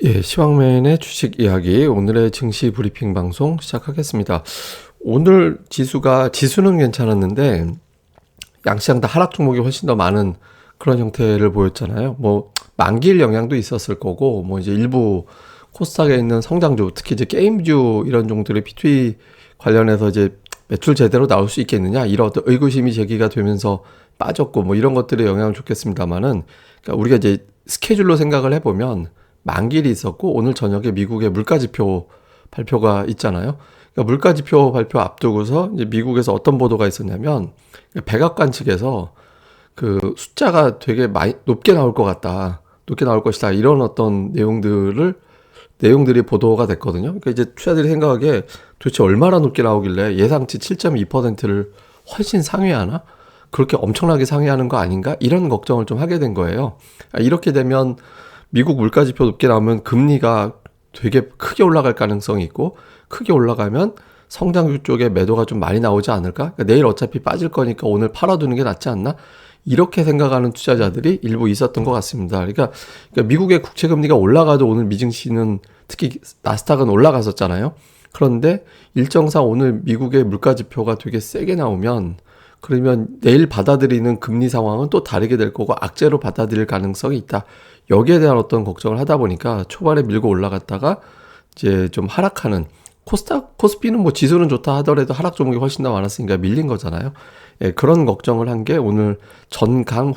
예, 시황맨의 주식 이야기, 오늘의 증시 브리핑 방송 시작하겠습니다. 오늘 지수는 괜찮았는데, 양시장 다 하락 종목이 훨씬 더 많은 그런 형태를 보였잖아요. 뭐, 만기일 영향도 있었을 거고, 뭐, 이제 일부 코스닥에 있는 성장주, 특히 이제 게임주 이런 종들의 P2E 관련해서 이제 매출 제대로 나올 수 있겠느냐, 이런 어떤 의구심이 제기가 되면서 빠졌고, 뭐 이런 것들의 영향을 줬겠습니다만은, 그러니까 우리가 이제 스케줄로 생각을 해보면, 만기일이 있었고 오늘 저녁에 미국의 물가지표 발표가 있잖아요. 그러니까 물가지표 발표 앞두고서 이제 미국에서 어떤 보도가 있었냐면 백악관 측에서 그 숫자가 되게 많이 높게 나올 것 같다, 높게 나올 것이다, 이런 어떤 내용들이 보도가 됐거든요. 그러니까 이제 투자들이 생각하기에 도대체 얼마나 높게 나오길래 예상치 7.2%를 훨씬 상회하나? 그렇게 엄청나게 상회하는 거 아닌가? 이런 걱정을 좀 하게 된 거예요. 이렇게 되면 미국 물가지표 높게 나오면 금리가 되게 크게 올라갈 가능성이 있고, 크게 올라가면 성장주 쪽에 매도가 좀 많이 나오지 않을까? 그러니까 내일 어차피 빠질 거니까 오늘 팔아두는 게 낫지 않나? 이렇게 생각하는 투자자들이 일부 있었던 것 같습니다. 그러니까 미국의 국채 금리가 올라가도 오늘 미증시는, 특히 나스닥은 올라갔었잖아요. 그런데 일정상 오늘 미국의 물가지표가 되게 세게 나오면, 그러면 내일 받아들이는 금리 상황은 또 다르게 될 거고 악재로 받아들일 가능성이 있다. 여기에 대한 어떤 걱정을 하다 보니까 초반에 밀고 올라갔다가 이제 좀 하락하는, 코스피는 뭐 지수는 좋다 하더라도 하락 종목이 훨씬 더 많았으니까 밀린 거잖아요. 예, 그런 걱정을 한 게 오늘 전강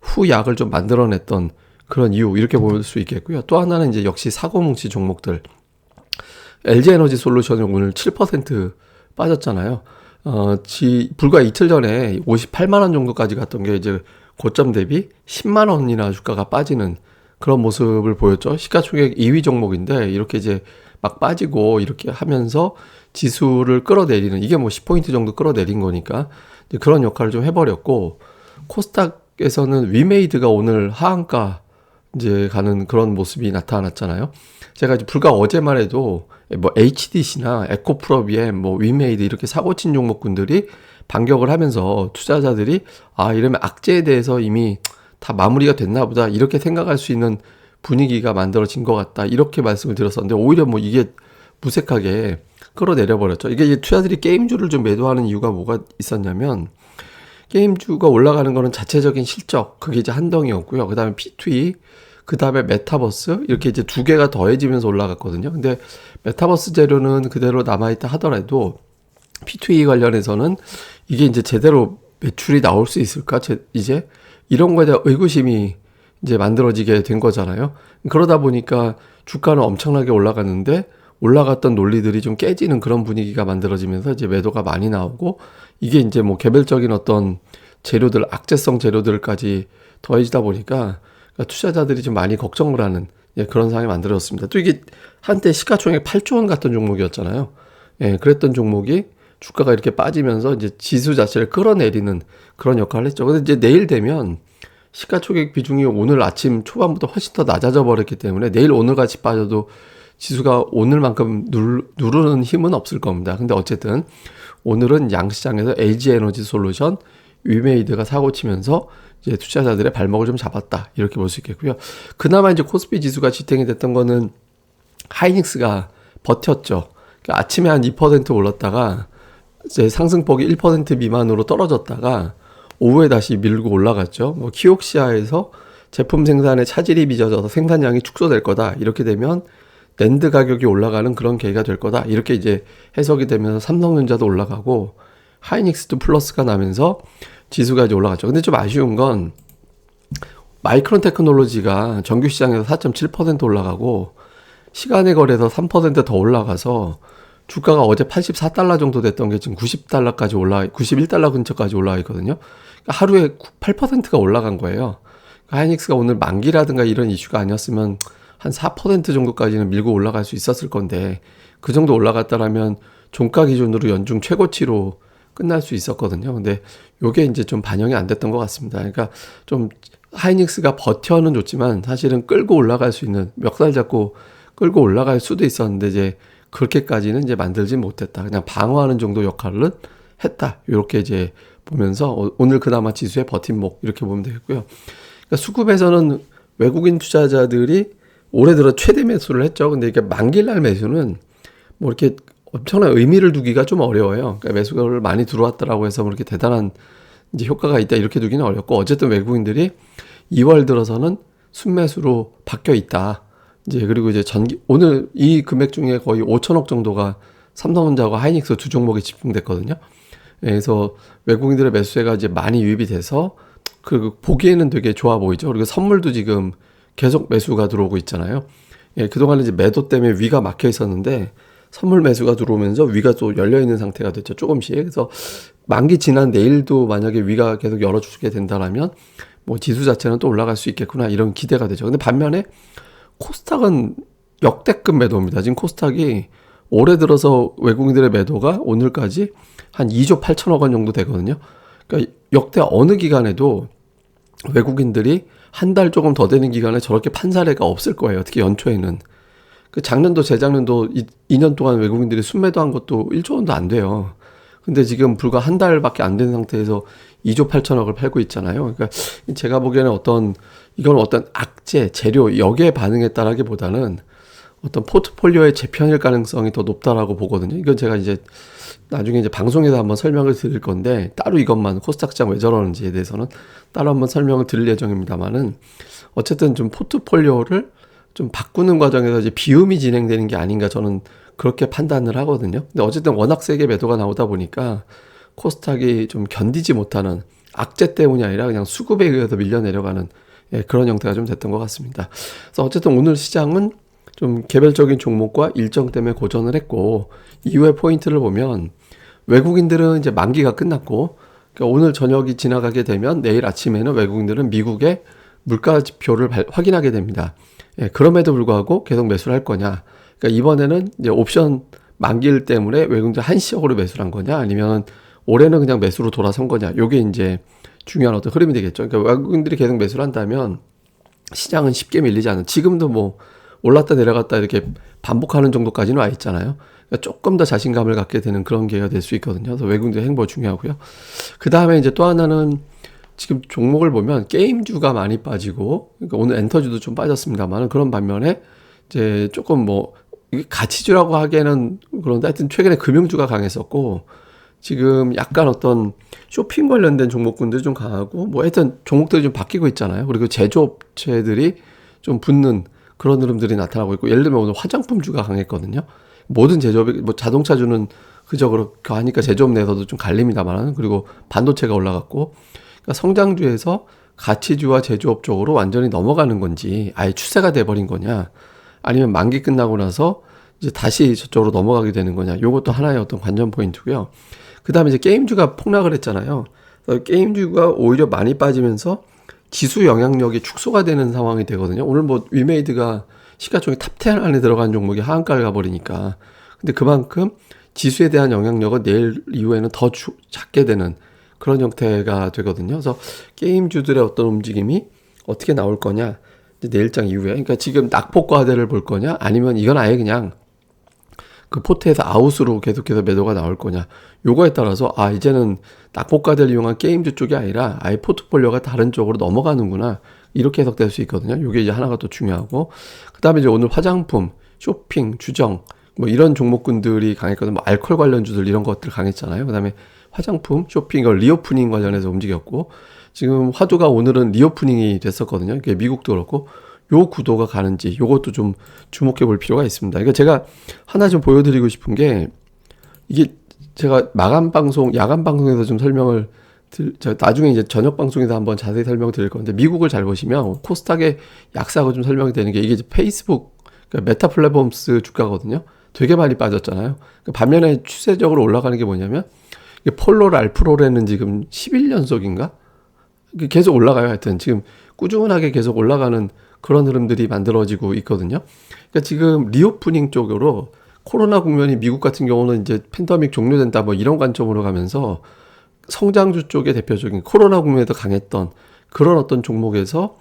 후약을 좀 만들어냈던 그런 이유, 이렇게 볼 수 있겠고요. 또 하나는 이제 역시 사고뭉치 종목들. LG에너지 솔루션이 오늘 7% 빠졌잖아요. 불과 이틀 전에 58만 원 정도까지 갔던 게 이제 고점 대비 10만 원이나 주가가 빠지는 그런 모습을 보였죠. 시가총액 2위 종목인데 이렇게 이제 막 빠지고 이렇게 하면서 지수를 끌어내리는, 이게 뭐 10포인트 정도 끌어내린 거니까 이제 그런 역할을 좀 해버렸고, 코스닥에서는 위메이드가 오늘 하한가 이제 가는 그런 모습이 나타났잖아요. 제가 이제 불과 어제만 해도 뭐 HDC나 에코프로비엠, 뭐 위메이드 이렇게 사고친 종목군들이 반격을 하면서 투자자들이 이러면 악재에 대해서 이미 다 마무리가 됐나 보다, 이렇게 생각할 수 있는 분위기가 만들어진 것 같다, 이렇게 말씀을 드렸었는데 오히려 뭐 이게 무색하게 끌어내려 버렸죠. 이게 이제 투자들이 게임주를 좀 매도하는 이유가 뭐가 있었냐면, 게임주가 올라가는 거는 자체적인 실적, 그게 이제 한덩이였고요. 그 다음에 P2E, 그 다음에 메타버스, 이렇게 이제 두 개가 더해지면서 올라갔거든요. 근데 메타버스 재료는 그대로 남아있다 하더라도 P2E 관련해서는 이게 이제 제대로 매출이 나올 수 있을까? 이제 이런 거에 대한 의구심이 이제 만들어지게 된 거잖아요. 그러다 보니까 주가는 엄청나게 올라갔는데 올라갔던 논리들이 좀 깨지는 그런 분위기가 만들어지면서 이제 매도가 많이 나오고, 이게 이제 뭐 개별적인 어떤 재료들, 악재성 재료들까지 더해지다 보니까 투자자들이 좀 많이 걱정을 하는, 예, 그런 상황이 만들어졌습니다. 또 이게 한때 시가총액 8조 원 같던 종목이었잖아요. 예, 그랬던 종목이 주가가 이렇게 빠지면서 이제 지수 자체를 끌어내리는 그런 역할을 했죠. 근데 이제 내일 되면 시가총액 비중이 오늘 아침 초반부터 훨씬 더 낮아져 버렸기 때문에 내일 오늘같이 빠져도 지수가 오늘만큼 누르는 힘은 없을 겁니다. 근데 어쨌든 오늘은 양시장에서 LG에너지 솔루션, 위메이드가 사고 치면서 이제 투자자들의 발목을 좀 잡았다, 이렇게 볼 수 있겠고요. 그나마 이제 코스피 지수가 지탱이 됐던 거는 하이닉스가 버텼죠. 그러니까 아침에 한 2% 올랐다가 이제 상승폭이 1% 미만으로 떨어졌다가 오후에 다시 밀고 올라갔죠. 뭐 키옥시아에서 제품 생산에 차질이 빚어져서 생산량이 축소될 거다, 이렇게 되면 낸드 가격이 올라가는 그런 계기가 될 거다, 이렇게 이제 해석이 되면서 삼성전자도 올라가고 하이닉스도 플러스가 나면서 지수가 이제 올라갔죠. 근데 좀 아쉬운 건 마이크론 테크놀로지가 정규 시장에서 4.7% 올라가고 시간의 거래에서 3% 더 올라가서 주가가 어제 84달러 정도 됐던 게 지금 90달러까지 91달러 근처까지 올라가 있거든요. 그러니까 하루에 8%가 올라간 거예요. 그러니까 하이닉스가 오늘 만기라든가 이런 이슈가 아니었으면 한 4% 정도까지는 밀고 올라갈 수 있었을 건데, 그 정도 올라갔다라면 종가 기준으로 연중 최고치로 끝날 수 있었거든요. 근데 요게 이제 좀 반영이 안 됐던 것 같습니다. 그러니까 좀 하이닉스가 버텨는 줬지만 사실은 끌고 올라갈 수 있는, 멱살 잡고 끌고 올라갈 수도 있었는데 이제 그렇게까지는 이제 만들지 못했다. 그냥 방어하는 정도 역할을 했다, 이렇게 이제 보면서 오늘 그나마 지수의 버팀목, 이렇게 보면 되겠고요. 그러니까 수급에서는 외국인 투자자들이 올해 들어 최대 매수를 했죠. 근데 이게 만기날 매수는 뭐 이렇게 엄청난 의미를 두기가 좀 어려워요. 그러니까 매수를 많이 들어왔다라고 해서 뭐 이렇게 대단한 이제 효과가 있다 이렇게 두기는 어렵고, 어쨌든 외국인들이 2월 들어서는 순매수로 바뀌어 있다. 이제 그리고 이제 오늘 이 금액 중에 거의 5천억 정도가 삼성전자와 하이닉스 두 종목에 집중됐거든요. 그래서 외국인들의 매수세가 이제 많이 유입이 돼서 그 보기에는 되게 좋아 보이죠. 그리고 선물도 지금 계속 매수가 들어오고 있잖아요. 예, 그동안은 이제 매도 때문에 위가 막혀 있었는데 선물 매수가 들어오면서 위가 또 열려 있는 상태가 됐죠. 조금씩. 그래서 만기 지난 내일도 만약에 위가 계속 열어주게 된다라면 뭐 지수 자체는 또 올라갈 수 있겠구나 이런 기대가 되죠. 근데 반면에 코스닥은 역대급 매도입니다. 지금 코스닥이 올해 들어서 외국인들의 매도가 오늘까지 한 2조 8천억 원 정도 되거든요. 그러니까 역대 어느 기간에도 외국인들이 한 달 조금 더 되는 기간에 저렇게 판 사례가 없을 거예요. 특히 연초에는. 그 작년도 재작년도 2년 동안 외국인들이 순매도한 것도 1조 원도 안 돼요. 근데 지금 불과 한 달밖에 안 된 상태에서 2조 8천억을 팔고 있잖아요. 그러니까 제가 보기에는 이건 어떤 악재, 재료, 여기에 반응했다라기보다는 어떤 포트폴리오의 재편일 가능성이 더 높다라고 보거든요. 이건 제가 이제 나중에 이제 방송에서 한번 설명을 드릴 건데, 따로 이것만 코스닥장 왜 저러는지에 대해서는 따로 한번 설명을 드릴 예정입니다만은, 어쨌든 좀 포트폴리오를 좀 바꾸는 과정에서 이제 비움이 진행되는 게 아닌가 저는 그렇게 판단을 하거든요. 근데 어쨌든 워낙 세게 매도가 나오다 보니까 코스닥이 좀 견디지 못하는, 악재 때문이 아니라 그냥 수급에 의해서 밀려 내려가는 그런 형태가 좀 됐던 것 같습니다. 그래서 어쨌든 오늘 시장은 좀 개별적인 종목과 일정 때문에 고전을 했고, 이후에 포인트를 보면 외국인들은 이제 만기가 끝났고, 그러니까 오늘 저녁이 지나가게 되면 내일 아침에는 외국인들은 미국의 물가 지표를 확인하게 됩니다. 그럼에도 불구하고 계속 매수를 할 거냐. 그러니까 이번에는 이제 옵션 만기일 때문에 외국인들 한시적으로 매수를 한 거냐, 아니면 올해는 그냥 매수로 돌아선 거냐. 요게 이제 중요한 어떤 흐름이 되겠죠. 그러니까 외국인들이 계속 매수를 한다면 시장은 쉽게 밀리지 않는, 지금도 뭐 올랐다 내려갔다 이렇게 반복하는 정도까지는 와 있잖아요. 그러니까 조금 더 자신감을 갖게 되는 그런 기회가 될 수 있거든요. 그래서 외국인들의 행보 중요하고요. 그 다음에 이제 또 하나는 지금 종목을 보면 게임주가 많이 빠지고, 그러니까 오늘 엔터주도 좀 빠졌습니다만, 그런 반면에 이제 조금 뭐 이게 가치주라고 하기에는 그런데 하여튼 최근에 금융주가 강했었고, 지금 약간 어떤 쇼핑 관련된 종목군들이 좀 강하고, 뭐 하여튼 종목들이 좀 바뀌고 있잖아요. 그리고 제조업체들이 좀 붙는 그런 흐름들이 나타나고 있고, 예를 들면 오늘 화장품주가 강했거든요. 모든 제조업이, 뭐 자동차주는 그저 그렇게 하니까 제조업 내에서도 좀 갈립니다만, 그리고 반도체가 올라갔고, 그러니까 성장주에서 가치주와 제조업 쪽으로 완전히 넘어가는 건지, 아예 추세가 돼버린 거냐, 아니면 만기 끝나고 나서 이제 다시 저쪽으로 넘어가게 되는 거냐, 요것도 하나의 어떤 관전 포인트고요. 그 다음에 이제 게임주가 폭락을 했잖아요. 게임주가 오히려 많이 빠지면서 지수 영향력이 축소가 되는 상황이 되거든요. 오늘 뭐 위메이드가 시가총액 탑10 안에 들어간 종목이 하한가를 가버리니까. 근데 그만큼 지수에 대한 영향력은 내일 이후에는 더 작게 되는 그런 형태가 되거든요. 그래서 게임주들의 어떤 움직임이 어떻게 나올 거냐, 이제 내일장 이후에. 그러니까 지금 낙폭과대를 볼 거냐, 아니면 이건 아예 그냥 그 포트에서 아웃으로 계속해서 매도가 나올 거냐, 요거에 따라서 이제는 낙폭과대를 이용한 게임주 쪽이 아니라 아예 포트폴리오가 다른 쪽으로 넘어가는구나, 이렇게 해석될 수 있거든요. 요게 이제 하나가 또 중요하고, 그 다음에 이제 오늘 화장품, 쇼핑, 주정 뭐 이런 종목군들이 강했거든요. 뭐 알코올 관련주들 이런 것들 강했잖아요. 그 다음에 화장품, 쇼핑, 리오프닝 관련해서 움직였고, 지금 화두가 오늘은 리오프닝이 됐었거든요. 이게 미국도 그렇고, 요 구도가 가는지 요것도 좀 주목해 볼 필요가 있습니다. 그러니까 제가 하나 좀 보여드리고 싶은 게, 이게 제가 마감 방송, 야간 방송에서 좀 설명을 나중에 이제 저녁 방송에서 한번 자세히 설명 드릴 건데, 미국을 잘 보시면 코스닥의 약세하고 좀 설명이 되는 게, 이게 이제 페이스북, 그러니까 메타 플랫폼스 주가거든요. 되게 많이 빠졌잖아요. 그러니까 반면에 추세적으로 올라가는 게 뭐냐면, 폴로 랄프로레는 지금 11연속인가? 계속 올라가요. 하여튼 지금 꾸준하게 계속 올라가는 그런 흐름들이 만들어지고 있거든요. 그러니까 지금 리오프닝 쪽으로 코로나 국면이 미국 같은 경우는 이제 팬데믹 종료된다 뭐 이런 관점으로 가면서 성장주 쪽의 대표적인 코로나 국면에도 강했던 그런 어떤 종목에서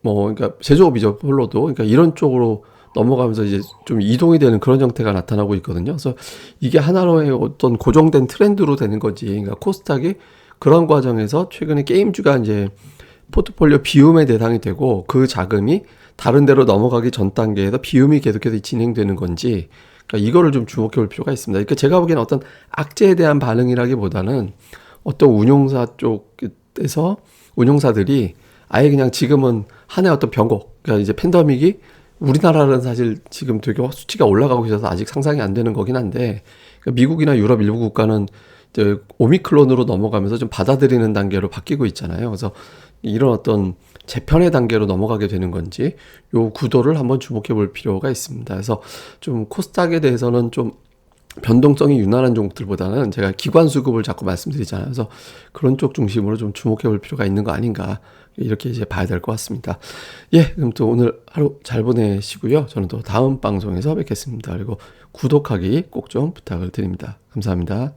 그러니까 제조업이죠. 폴로도. 그러니까 이런 쪽으로 넘어가면서 이제 좀 이동이 되는 그런 형태가 나타나고 있거든요. 그래서 이게 하나의 어떤 고정된 트렌드로 되는 거지. 그러니까 코스닥이 그런 과정에서 최근에 게임주가 이제 포트폴리오 비움의 대상이 되고 그 자금이 다른 데로 넘어가기 전 단계에서 비움이 계속해서 진행되는 건지, 그러니까 이거를 좀 주목해 볼 필요가 있습니다. 그러니까 제가 보기에는 어떤 악재에 대한 반응이라기보다는 어떤 운용사 쪽에서 운용사들이 아예 그냥 지금은 한 해 어떤 변곡, 그러니까 이제 팬데믹이 우리나라는 사실 지금 되게 수치가 올라가고 있어서 아직 상상이 안 되는 거긴 한데, 그러니까 미국이나 유럽 일부 국가는 이제 오미크론으로 넘어가면서 좀 받아들이는 단계로 바뀌고 있잖아요. 그래서 이런 어떤 재편의 단계로 넘어가게 되는 건지 요 구도를 한번 주목해 볼 필요가 있습니다. 그래서 좀 코스닥에 대해서는 좀 변동성이 유난한 종목들보다는 제가 기관 수급을 자꾸 말씀드리잖아요. 그래서 그런 쪽 중심으로 좀 주목해 볼 필요가 있는 거 아닌가, 이렇게 이제 봐야 될 것 같습니다. 예, 그럼 또 오늘 하루 잘 보내시고요. 저는 또 다음 방송에서 뵙겠습니다. 그리고 구독하기 꼭 좀 부탁을 드립니다. 감사합니다.